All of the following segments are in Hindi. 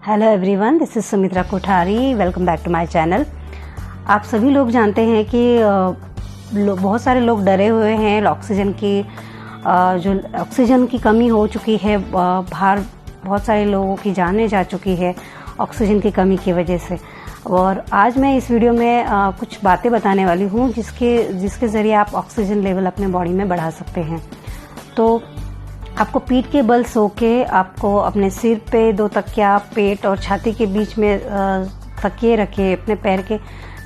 Hello everyone, this is Sumitra Kothari. Welcome back to my channel. आप सभी लोग जानते हैं कि बहुत सारे लोग डरे हुए हैं ऑक्सीजन की कमी हो चुकी है। बाहर बहुत सारे लोगों की जानें जा चुकी है ऑक्सीजन की कमी की वजह से। और आज मैं इस वीडियो में कुछ बातें बताने वाली हूँ जिसके ज़रिए आप ऑक्सीजन लेवल अपने बॉडी में बढ़ा सकते हैं। तो आपको पीठ के बल सो के आपको अपने सिर पे 2 तकिया, पेट और छाती के बीच में तकिए रखे, अपने पैर के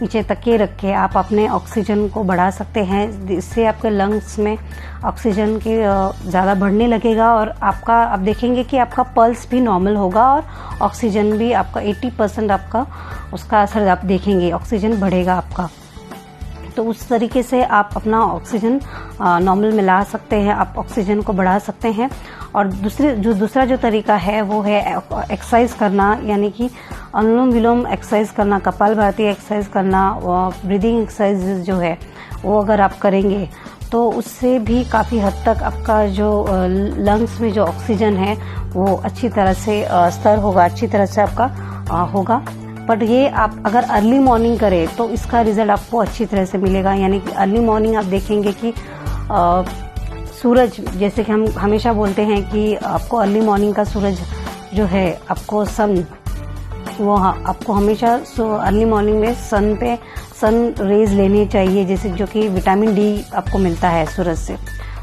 नीचे तकिए रख के आप अपने ऑक्सीजन को बढ़ा सकते हैं। इससे आपके लंग्स में ऑक्सीजन के ज़्यादा बढ़ने लगेगा और आप देखेंगे कि आपका पल्स भी नॉर्मल होगा और ऑक्सीजन भी आपका 80% आपका उसका असर आप देखेंगे, ऑक्सीजन बढ़ेगा आपका। तो उस तरीके से आप अपना ऑक्सीजन नॉर्मल में ला सकते हैं, आप ऑक्सीजन को बढ़ा सकते हैं। और दूसरा जो तरीका है वो है एक्सरसाइज करना, यानी कि अनुलोम विलोम एक्सरसाइज करना, कपालभाति एक्सरसाइज करना, ब्रीदिंग एक्सरसाइज जो है वो अगर आप करेंगे तो उससे भी काफ़ी हद तक आपका जो लंग्स में जो ऑक्सीजन है वो अच्छी तरह से स्तर होगा, अच्छी तरह से आपका होगा। बट ये आप अगर अर्ली मॉर्निंग करें तो इसका रिजल्ट आपको अच्छी तरह से मिलेगा। यानी कि अर्ली मॉर्निंग आप देखेंगे कि सूरज, जैसे कि हम हमेशा बोलते हैं कि आपको अर्ली मॉर्निंग का सूरज जो है आपको आपको हमेशा अर्ली मॉर्निंग में सन रेज लेने चाहिए, जैसे जो कि विटामिन डी आपको मिलता है सूरज से।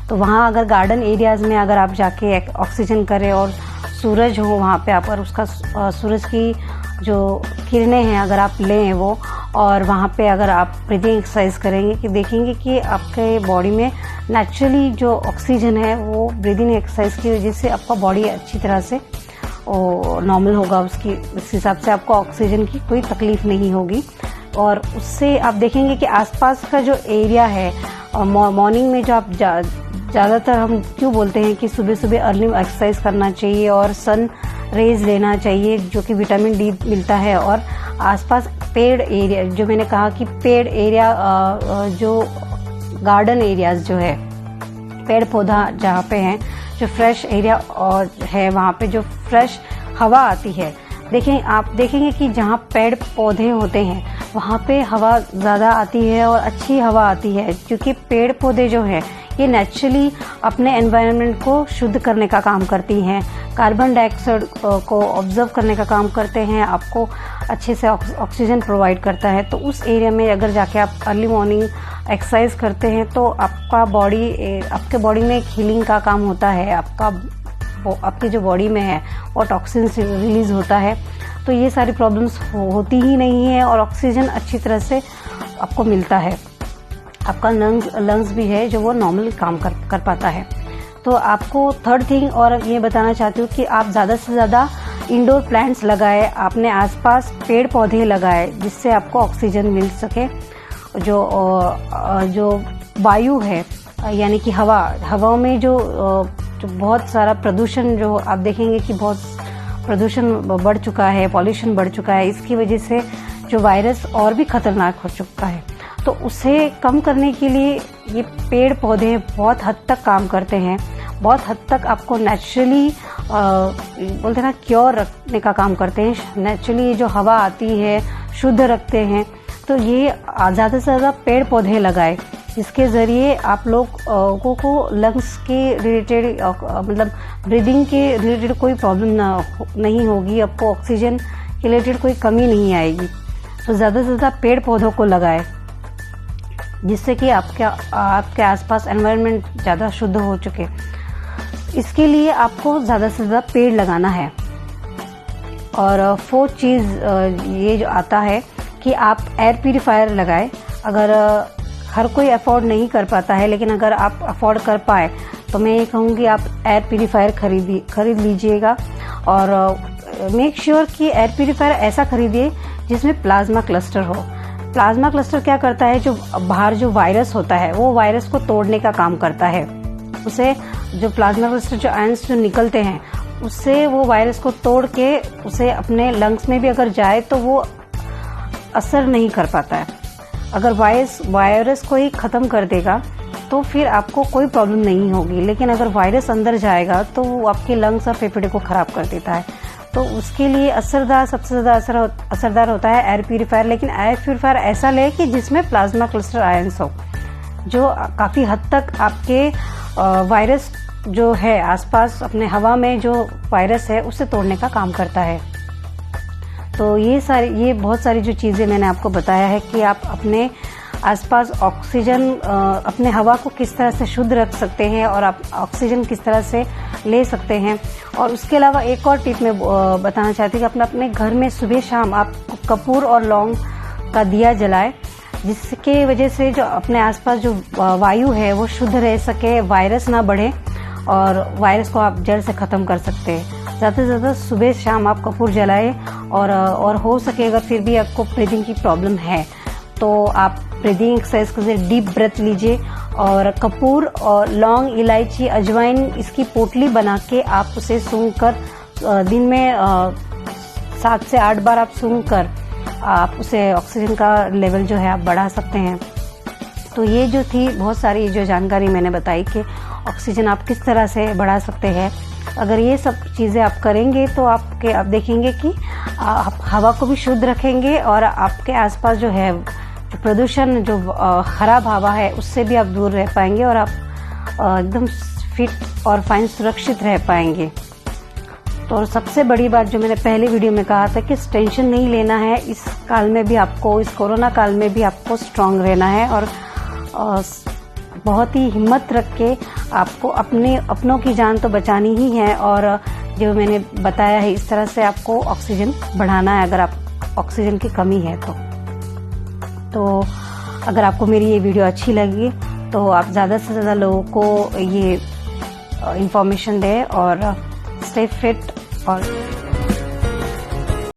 तो वहाँ अगर गार्डन एरियाज़ में अगर आप जाके ऑक्सीजन करें और सूरज हो वहाँ पे, आप और उसका सूरज की जो किरणें हैं अगर आप लें वो, और वहाँ पे अगर आप ब्रीदिंग एक्सरसाइज करेंगे कि देखेंगे कि आपके बॉडी में नेचुरली जो ऑक्सीजन है वो ब्रीदिंग एक्सरसाइज की वजह से आपका बॉडी अच्छी तरह से नॉर्मल होगा। उस हिसाब से आपको ऑक्सीजन की कोई तकलीफ नहीं होगी। और उससे आप देखेंगे कि आसपास का जो एरिया है, मॉर्निंग में जो आप ज़्यादातर हम क्यों बोलते हैं कि सुबह सुबह अर्ली एक्सरसाइज करना चाहिए और सन रेज लेना चाहिए जो कि विटामिन डी मिलता है। और आसपास पेड़ एरिया, जो मैंने कहा कि पेड़ एरिया, जो गार्डन एरियाज जो है, पेड़ पौधा जहाँ पे हैं, जो फ्रेश एरिया और है वहाँ पे जो फ्रेश हवा आती है, आप देखेंगे कि जहाँ पेड़ पौधे होते हैं वहाँ पे हवा ज़्यादा आती है और अच्छी हवा आती है, क्योंकि पेड़ पौधे जो है ये नेचुरली अपने एनवायरनमेंट को शुद्ध करने का काम करती हैं, कार्बन डाइऑक्साइड को ऑब्जर्व करने का काम करते हैं, आपको अच्छे से ऑक्सीजन प्रोवाइड करता है। तो उस एरिया में अगर जाके आप अर्ली मॉर्निंग एक्सरसाइज करते हैं तो आपके बॉडी में एक हीलिंग का काम होता है, आपकी जो बॉडी में है वो टॉक्सिन रिलीज होता है। तो ये सारी प्रॉब्लम्स होती ही नहीं है और ऑक्सीजन अच्छी तरह से आपको मिलता है। आपका लंग्स भी है जो वो नॉर्मल काम कर पाता है। तो आपको थर्ड थिंग और ये बताना चाहती हूँ कि आप ज़्यादा से ज़्यादा इंडोर प्लांट्स लगाएं, अपने आसपास पेड़ पौधे लगाएं, जिससे आपको ऑक्सीजन मिल सके। जो वायु है, यानी कि हवा में जो बहुत सारा प्रदूषण, जो आप देखेंगे कि बहुत प्रदूषण बढ़ चुका है, पॉल्यूशन बढ़ चुका है, इसकी वजह से जो वायरस और भी खतरनाक हो चुका है। तो उसे कम करने के लिए ये पेड़ पौधे बहुत हद तक काम करते हैं, बहुत हद तक आपको नेचुरली बोलते ना क्योर रखने का काम करते हैं। नेचुरली जो हवा आती है शुद्ध रखते हैं। तो ये ज़्यादा से ज़्यादा पेड़ पौधे लगाए, जिसके ज़रिए आप लोगों को लंग्स के रिलेटेड, मतलब ब्रीदिंग के रिलेटेड कोई प्रॉब्लम नहीं होगी, आपको ऑक्सीजन के रिलेटेड कोई कमी नहीं आएगी। तो ज़्यादा से ज़्यादा पेड़ पौधों को लगाए, जिससे कि आपके आसपास एनवायरनमेंट ज़्यादा शुद्ध हो चुके। इसके लिए आपको ज़्यादा से ज़्यादा पेड़ लगाना है। और फोर्थ चीज़ ये जो आता है कि आप एयर प्यूरीफायर लगाएं। अगर हर कोई अफोर्ड नहीं कर पाता है, लेकिन अगर आप अफोर्ड कर पाए तो मैं ये कहूँगी आप एयर प्यूरीफायर खरीद लीजिएगा। और मेक श्योर कि एयर प्यूरीफायर ऐसा खरीदिए जिसमें प्लाज्मा क्लस्टर हो। प्लाज्मा क्लस्टर क्या करता है, जो बाहर जो वायरस होता है वो वायरस को तोड़ने का काम करता है। उसे जो प्लाज्मा क्लस्टर जो आयंस जो निकलते हैं उससे वो वायरस को तोड़ के उसे अपने लंग्स में भी अगर जाए तो वो असर नहीं कर पाता है। अगर वायरस को ही ख़त्म कर देगा तो फिर आपको कोई प्रॉब्लम नहीं होगी, लेकिन अगर वायरस अंदर जाएगा तो वो आपके लंग्स और फेफड़े को ख़राब कर देता है। तो उसके लिए असरदार, सबसे ज़्यादा असरदार होता है एयर प्यूरीफायर। लेकिन एयर प्यूरीफायर ऐसा ले कि जिसमें प्लाज्मा क्लस्टर आयंस हो, जो काफ़ी हद तक आपके वायरस जो है आसपास अपने हवा में जो वायरस है उससे तोड़ने का काम करता है। तो ये बहुत सारी जो चीज़ें मैंने आपको बताया है कि आप अपने आसपास ऑक्सीजन, अपने हवा को किस तरह से शुद्ध रख सकते हैं और आप ऑक्सीजन किस तरह से ले सकते हैं। और उसके अलावा एक और टिप मैं बताना चाहती हूँ कि अपने घर में सुबह शाम आप कपूर और लौंग का दिया जलाएं, जिसके वजह से जो अपने आसपास जो वायु है वो शुद्ध रह सके, वायरस ना बढ़े और वायरस को आप जड़ से ख़त्म कर सकते हैं। ज़्यादा से ज़्यादा सुबह शाम आप कपूर जलाएं और हो सके अगर फिर भी आपको ब्रीदिंग की प्रॉब्लम है तो आप ब्रीदिंग एक्सरसाइज कीजिए, डीप ब्रेथ लीजिए और कपूर और लौंग, इलायची, अजवाइन इसकी पोटली बना के आप उसे सूंघ कर दिन में 7 से 8 बार आप सूंघ कर आप उसे ऑक्सीजन का लेवल जो है आप बढ़ा सकते हैं। तो ये जो थी बहुत सारी जो जानकारी मैंने बताई कि ऑक्सीजन आप किस तरह से बढ़ा सकते हैं। अगर ये सब चीज़ें आप करेंगे तो आप देखेंगे कि आप हवा को भी शुद्ध रखेंगे और आपके आसपास जो है प्रदूषण, जो खराब हवा है उससे भी आप दूर रह पाएंगे और आप एकदम फिट और फाइन सुरक्षित रह पाएंगे। तो और सबसे बड़ी बात जो मैंने पहले वीडियो में कहा था कि टेंशन नहीं लेना है, इस काल में भी आपको, इस कोरोना काल में भी आपको स्ट्रांग रहना है और बहुत ही हिम्मत रख के आपको अपनों की जान तो बचानी ही है। और जो मैंने बताया है इस तरह से आपको ऑक्सीजन बढ़ाना है अगर आप ऑक्सीजन की कमी है तो अगर आपको मेरी ये वीडियो अच्छी लगी तो आप ज़्यादा से ज़्यादा लोगों को ये इंफॉर्मेशन दें और स्टे फिट और